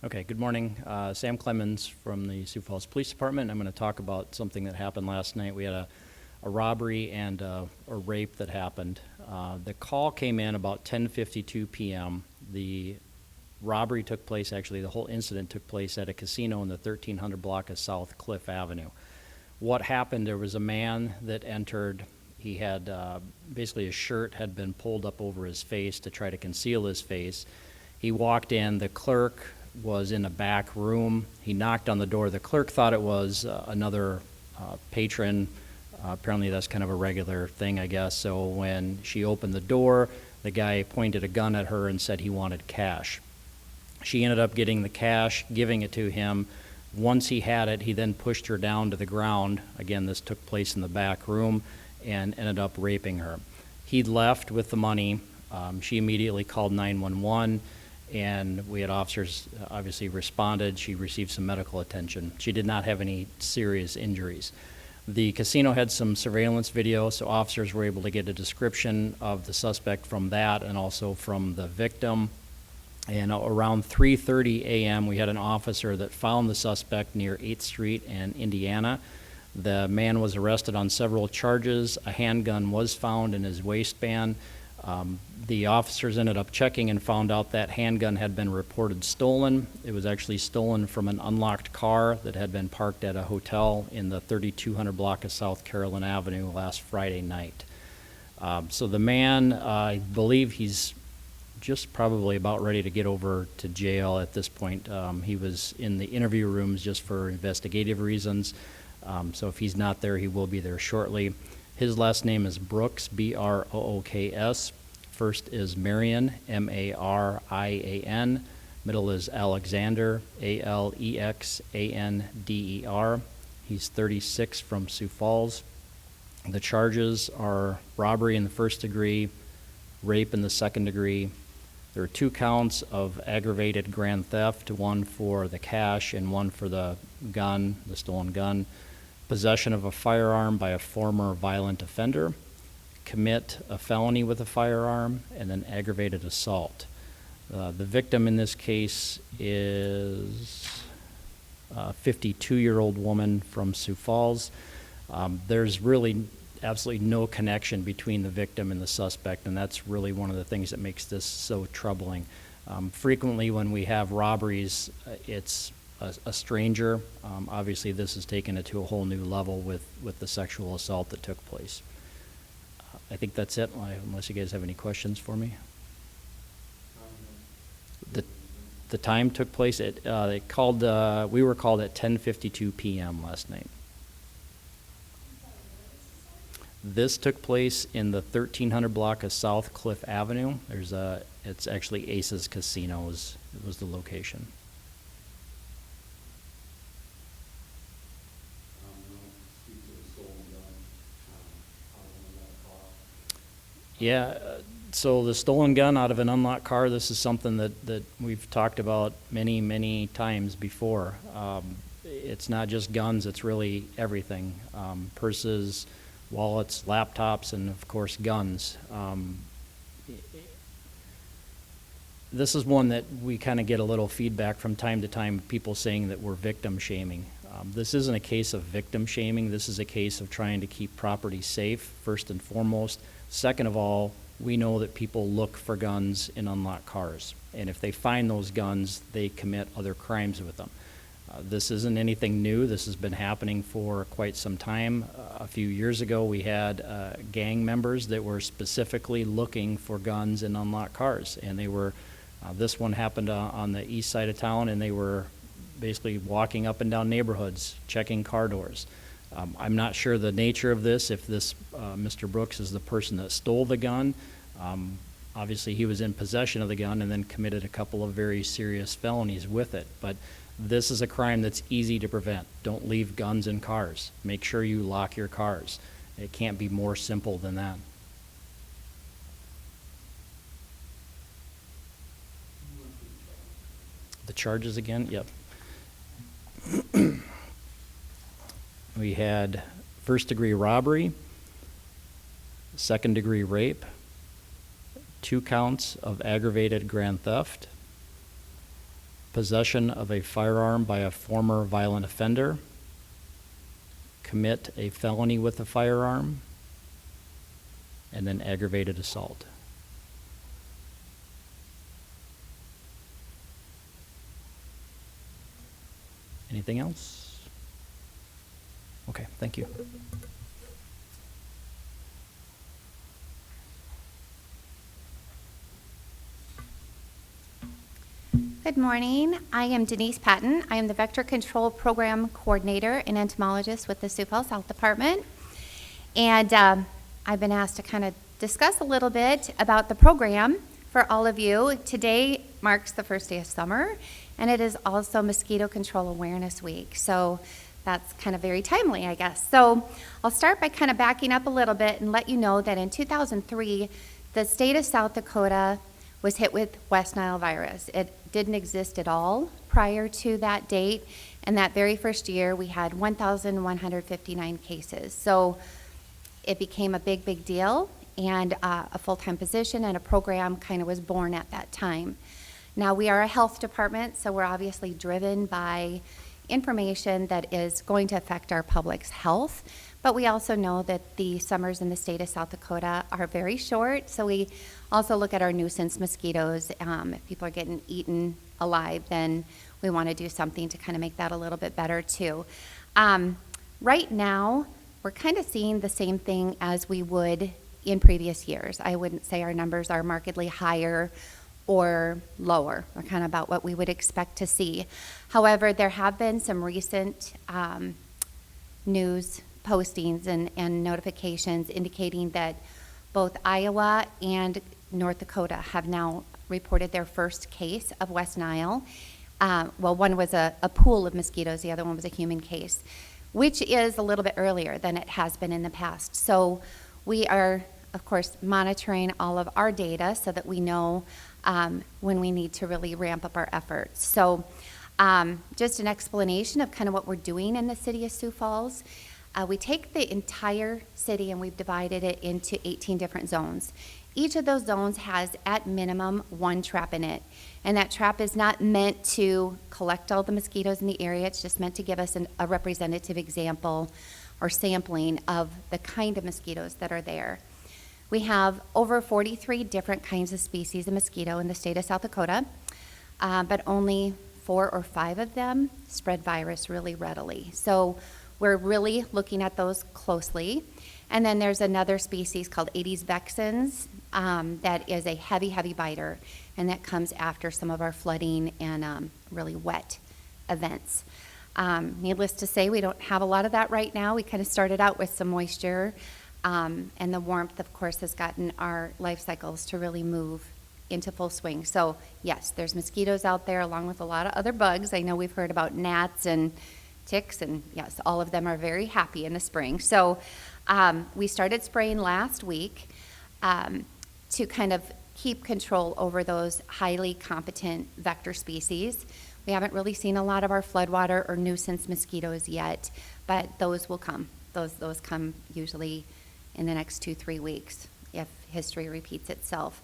Okay, good morning. Sam Clemens from the Sioux Falls Police Department. I'm going to talk about something that happened last night. We had a robbery and a rape that happened. The call came in about 10:52 p.m. The robbery took place, actually the whole incident took place at a casino in the 1300 block of South Cliff Avenue. What happened, there was a man that entered. He had basically his shirt had been pulled up over his face to try to conceal his face. He walked in. The clerk was in a back room. He knocked on the door. The clerk thought it was another patron. Apparently that's kind of a regular thing, I guess. So when she opened the door, the guy pointed a gun at her and said he wanted cash. She ended up getting the cash, giving it to him. Once he had it, he then pushed her down to the ground. Again, this took place in the back room, and ended up raping her. He left with the money. She immediately called 911. And we had officers obviously responded. She received some medical attention. She did not have any serious injuries. The casino had some surveillance video, so officers were able to get a description of the suspect from that and also from the victim. And around 3:30 a.m., we had an officer that found the suspect near 8th Street and Indiana. The man was arrested on several charges. A handgun was found in his waistband. The officers ended up checking and found out that handgun had been reported stolen. It was actually stolen from an unlocked car that had been parked at a hotel in the 3200 block of South Carolina Avenue last Friday night. So the man, I believe he's just probably about ready to get over to jail at this point. He was in the interview rooms just for investigative reasons. So if he's not there, he will be there shortly. His last name is Brooks, B-R-O-O-K-S. First is Marion, M-A-R-I-A-N. Middle is Alexander, A-L-E-X-A-N-D-E-R. He's 36 from Sioux Falls. The charges are robbery in the first degree, rape in the second degree. There are 2 counts of aggravated grand theft, one for the cash and one for the gun, the stolen gun. Possession of a firearm by a former violent offender, commit a felony with a firearm, and then aggravated assault. The victim in this case is a 52-year-old woman from Sioux Falls. There's really absolutely no connection between the victim and the suspect, and that's really one of the things that makes this so troubling. Frequently when we have robberies, it's a stranger. Obviously this has taken it to a whole new level with the sexual assault that took place. I think that's it, unless you guys have any questions for me. The time took place at, we were called at 10:52 p.m. last night. This took place in the 1300 block of South Cliff Avenue. It's actually Ace's Casino was the location. Yeah, so the stolen gun out of an unlocked car, this is something that we've talked about many, many times before. It's not just guns, it's really everything. Purses, wallets, laptops, and of course guns. This is one that we kind of get a little feedback from time to time, people saying that we're victim shaming. This isn't a case of victim shaming, this is a case of trying to keep property safe, first and foremost. Second of all, we know that people look for guns in unlocked cars, and if they find those guns, they commit other crimes with them. This isn't anything new. This has been happening for quite some time. A few years ago, we had gang members that were specifically looking for guns in unlocked cars, and they were, this one happened on the east side of town, and they were basically walking up and down neighborhoods, checking car doors. I'm not sure the nature of this, if this Mr. Brooks is the person that stole the gun. Obviously he was in possession of the gun and then committed a couple of very serious felonies with it. But this is a crime that's easy to prevent. Don't leave guns in cars. Make sure you lock your cars. It can't be more simple than that. The charges again? Yep. We had first-degree robbery, second-degree rape, 2 counts of aggravated grand theft, possession of a firearm by a former violent offender, commit a felony with a firearm, and then aggravated assault. Anything else? Okay, thank you. Good morning. I am Denise Patton. I am the Vector Control Program Coordinator and Entomologist with the Sioux Falls Health Department. And I've been asked to kind of discuss a little bit about the program for all of you. Today marks the first day of summer, and it is also Mosquito Control Awareness Week. So that's kind of very timely, I guess. So I'll start by kind of backing up a little bit and let you know that in 2003, the state of South Dakota was hit with West Nile virus. It didn't exist at all prior to that date, and that very first year we had 1,159 cases. So it became a big, big deal, and a full-time position and a program kind of was born at that time. Now we are a health department, so we're obviously driven by information that is going to affect our public's health, but we also know that the summers in the state of South Dakota are very short, so we also look at our nuisance mosquitoes. If people are getting eaten alive, then we want to do something to kind of make that a little bit better too. Right now, we're kind of seeing the same thing as we would in previous years. I wouldn't say our numbers are markedly higher or lower. We're kind of about what we would expect to see. However, there have been some recent news postings and notifications indicating that both Iowa and North Dakota have now reported their first case of West Nile. Well, one was a pool of mosquitoes, the other one was a human case, which is a little bit earlier than it has been in the past. So we are, of course, monitoring all of our data so that we know when we need to really ramp up our efforts. So just an explanation of kind of what we're doing in the city of Sioux Falls. We take the entire city and we've divided it into 18 different zones. Each of those zones has, at minimum, one trap in it. And that trap is not meant to collect all the mosquitoes in the area. It's just meant to give us a representative example or sampling of the kind of mosquitoes that are there. We have over 43 different kinds of species of mosquito in the state of South Dakota, but only 4 or 5 of them spread virus really readily. So we're really looking at those closely. And then there's another species called Aedes vexans that is a heavy, heavy biter, and that comes after some of our flooding and really wet events. Needless to say, we don't have a lot of that right now. We kind of started out with some moisture, and the warmth, of course, has gotten our life cycles to really move into full swing. So yes, there's mosquitoes out there along with a lot of other bugs. I know we've heard about gnats and ticks, and yes, all of them are very happy in the spring. So we started spraying last week to kind of keep control over those highly competent vector species. We haven't really seen a lot of our floodwater or nuisance mosquitoes yet, but those will come. Those come usually in the next 2-3 weeks if history repeats itself.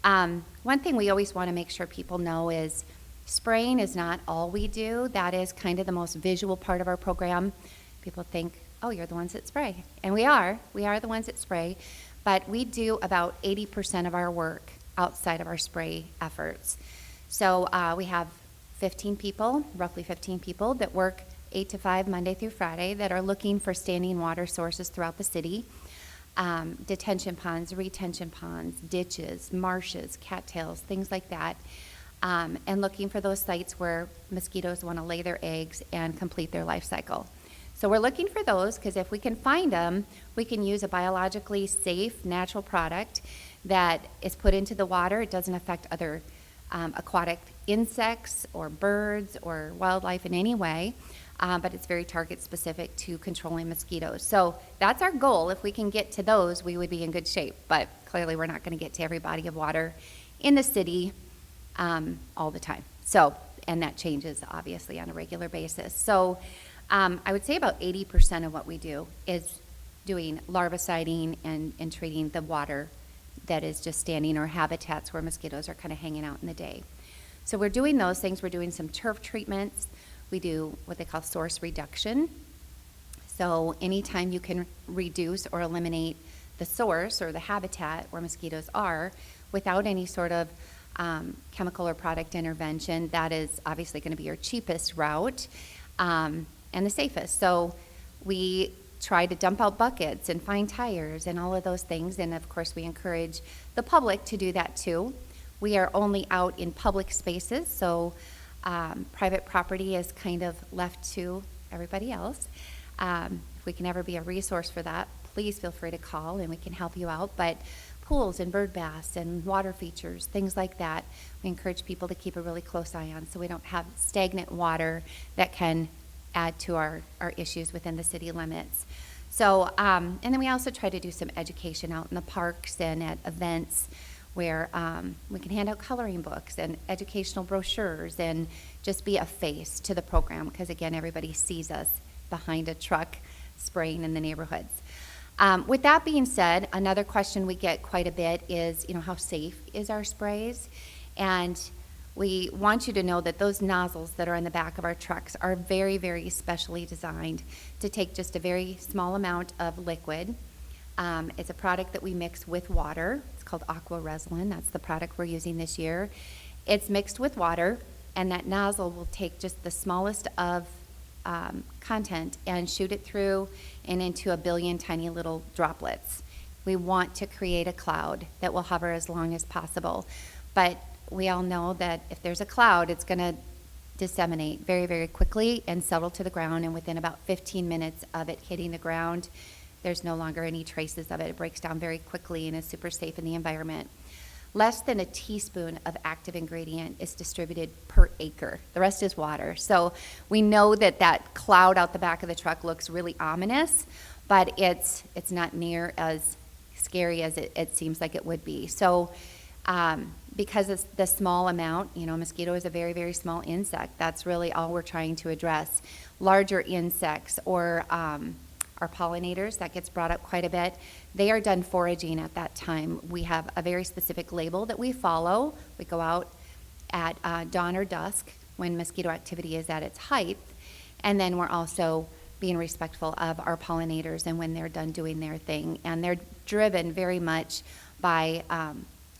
One thing we always want to make sure people know is spraying is not all we do. That is kind of the most visual part of our program. People think, oh, you're the ones that spray. And we are the ones that spray. But we do about 80% of our work outside of our spray efforts. So we have roughly 15 people that work 8 to 5 Monday through Friday that are looking for standing water sources throughout the city. Detention ponds, retention ponds, ditches, marshes, cattails, things like that. And looking for those sites where mosquitoes want to lay their eggs and complete their life cycle. So we're looking for those because if we can find them, we can use a biologically safe, natural product that is put into the water. It doesn't affect other aquatic insects or birds or wildlife in any way, but it's very target specific to controlling mosquitoes. So that's our goal. If we can get to those, we would be in good shape. But clearly we're not going to get to every body of water in the city all the time. So, and that changes obviously on a regular basis. So I would say about 80% of what we do is doing larviciding and treating the water that is just standing or habitats where mosquitoes are kind of hanging out in the day. So we're doing those things. We're doing some turf treatments. We do what they call source reduction. So anytime you can reduce or eliminate the source or the habitat where mosquitoes are without any sort of chemical or product intervention, that is obviously going to be your cheapest route and the safest. So we try to dump out buckets and find tires and all of those things. And of course, we encourage the public to do that too. We are only out in public spaces, so private property is kind of left to everybody else. If we can ever be a resource for that, please feel free to call and we can help you out. But pools and bird baths and water features, things like that, we encourage people to keep a really close eye on so we don't have stagnant water that can add to our issues within the city limits. So, and then we also try to do some education out in the parks and at events where we can hand out coloring books and educational brochures and just be a face to the program because, again, everybody sees us behind a truck spraying in the neighborhoods. With that being said, another question we get quite a bit is, how safe is our sprays? And we want you to know that those nozzles that are in the back of our trucks are very, very specially designed to take just a very small amount of liquid. It's a product that we mix with water. It's called Aqua Resolin. That's the product we're using this year. It's mixed with water, and that nozzle will take just the smallest of content and shoot it through and into a billion tiny little droplets. We want to create a cloud that will hover as long as possible. But we all know that if there's a cloud, it's going to disseminate very, very quickly and settle to the ground. And within about 15 minutes of it hitting the ground, there's no longer any traces of it. It breaks down very quickly and is super safe in the environment. Less than a teaspoon of active ingredient is distributed per acre. The rest is water. So we know that that cloud out the back of the truck looks really ominous, but it's not near as scary as it seems like it would be. So because it's the small amount, mosquito is a very, very small insect. That's really all we're trying to address. Larger insects or our pollinators, that gets brought up quite a bit. They are done foraging at that time. We have a very specific label that we follow. We go out at dawn or dusk when mosquito activity is at its height. And then we're also being respectful of our pollinators and when they're done doing their thing. And they're driven very much by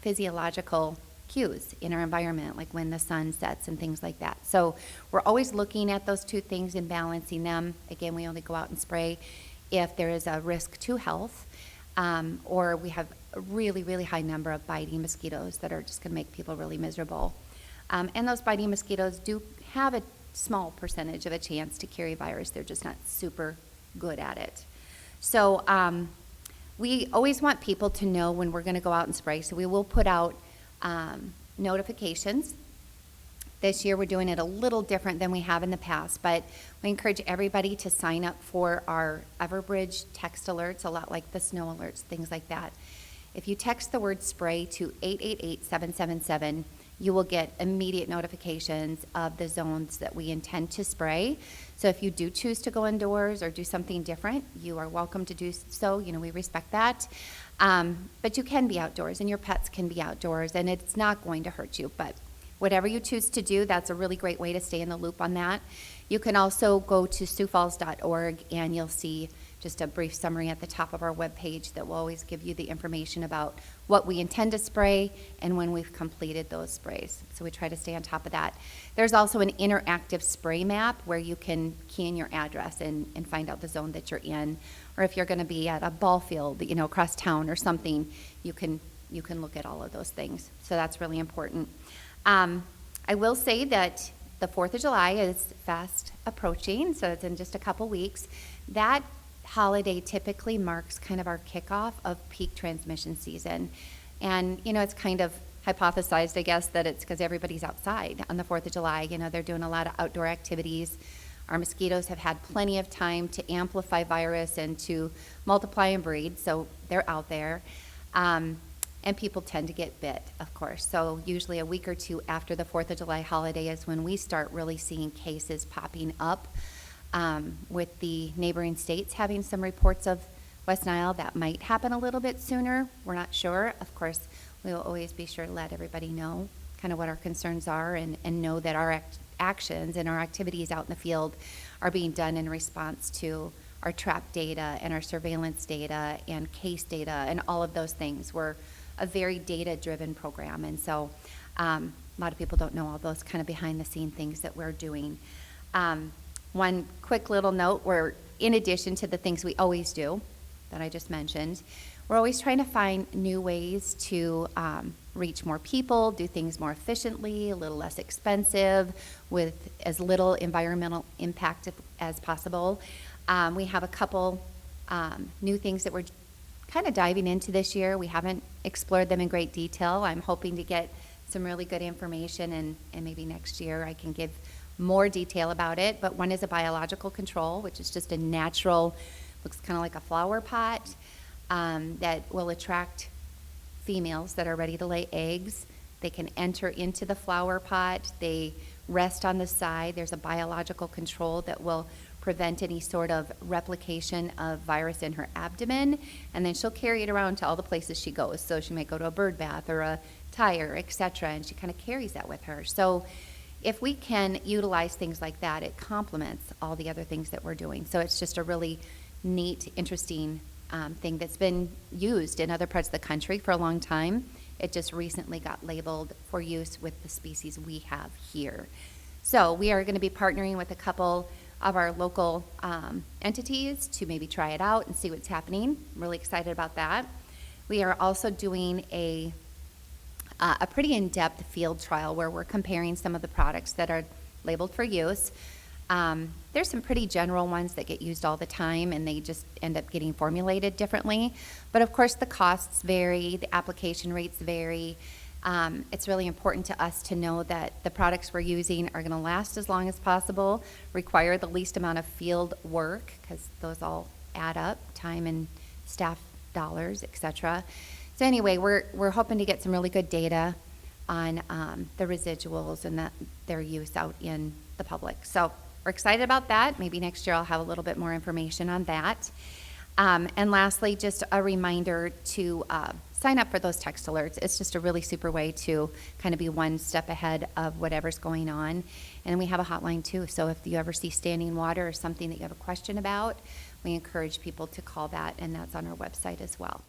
physiological cues in our environment, like when the sun sets and things like that. So we're always looking at those two things and balancing them. Again, we only go out and spray if there is a risk to health or we have a really, really high number of biting mosquitoes that are just going to make people really miserable. And those biting mosquitoes do have a small percentage of a chance to carry virus. They're just not super good at it. So we always want people to know when we're going to go out and spray. So we will put out notifications. This year we're doing it a little different than we have in the past, but we encourage everybody to sign up for our Everbridge text alerts, a lot like the snow alerts, things like that. If you text the word spray to 888-777, you will get immediate notifications of the zones that we intend to spray. So if you do choose to go indoors or do something different, you are welcome to do so. We respect that. But you can be outdoors and your pets can be outdoors and it's not going to hurt you. But whatever you choose to do, that's a really great way to stay in the loop on that. You can also go to siouxfalls.org and you'll see just a brief summary at the top of our webpage that will always give you the information about what we intend to spray and when we've completed those sprays. So we try to stay on top of that. There's also an interactive spray map where you can key in your address and find out the zone that you're in. Or if you're going to be at a ball field, across town or something, you can look at all of those things. So that's really important. I will say that the 4th of July is fast approaching, so it's in just a couple weeks. That holiday typically marks kind of our kickoff of peak transmission season. And, it's kind of hypothesized, I guess, that it's because everybody's outside on the 4th of July. They're doing a lot of outdoor activities. Our mosquitoes have had plenty of time to amplify virus and to multiply and breed, so they're out there. And people tend to get bit, of course. So usually a week or two after the 4th of July holiday is when we start really seeing cases popping up. With the neighboring states having some reports of West Nile, that might happen a little bit sooner. We're not sure. Of course, we will always be sure to let everybody know kind of what our concerns are and know that our actions and our activities out in the field are being done in response to our trap data and our surveillance data and case data and all of those things. We're a very data-driven program, and so a lot of people don't know all those kind of behind-the-scene things that we're doing. One quick little note, we're, in addition to the things we always do that I just mentioned, we're always trying to find new ways to reach more people, do things more efficiently, a little less expensive, with as little environmental impact as possible. We have a couple new things that we're kind of diving into this year. We haven't explored them in great detail. I'm hoping to get some really good information, and maybe next year I can give more detail about it. But one is a biological control, which is just a natural, looks kind of like a flower pot, that will attract females that are ready to lay eggs. They can enter into the flower pot. They rest on the side. There's a biological control that will prevent any sort of replication of virus in her abdomen, and then she'll carry it around to all the places she goes. So she might go to a bird bath or a tire, etc., and she kind of carries that with her. So if we can utilize things like that, it complements all the other things that we're doing. So it's just a really neat, interesting thing that's been used in other parts of the country for a long time. It just recently got labeled for use with the species we have here. So we are going to be partnering with a couple of our local entities to maybe try it out and see what's happening. I'm really excited about that. We are also doing a pretty in-depth field trial where we're comparing some of the products that are labeled for use. There's some pretty general ones that get used all the time, and they just end up getting formulated differently. But of course, the costs vary, the application rates vary. It's really important to us to know that the products we're using are going to last as long as possible, require the least amount of field work, because those all add up, time and staff dollars, etc. So anyway, we're hoping to get some really good data on the residuals and their use out in the public. So we're excited about that. Maybe next year I'll have a little bit more information on that. And lastly, just a reminder to sign up for those text alerts. It's just a really super way to kind of be one step ahead of whatever's going on. And we have a hotline too. So if you ever see standing water or something that you have a question about, we encourage people to call that, and that's on our website as well.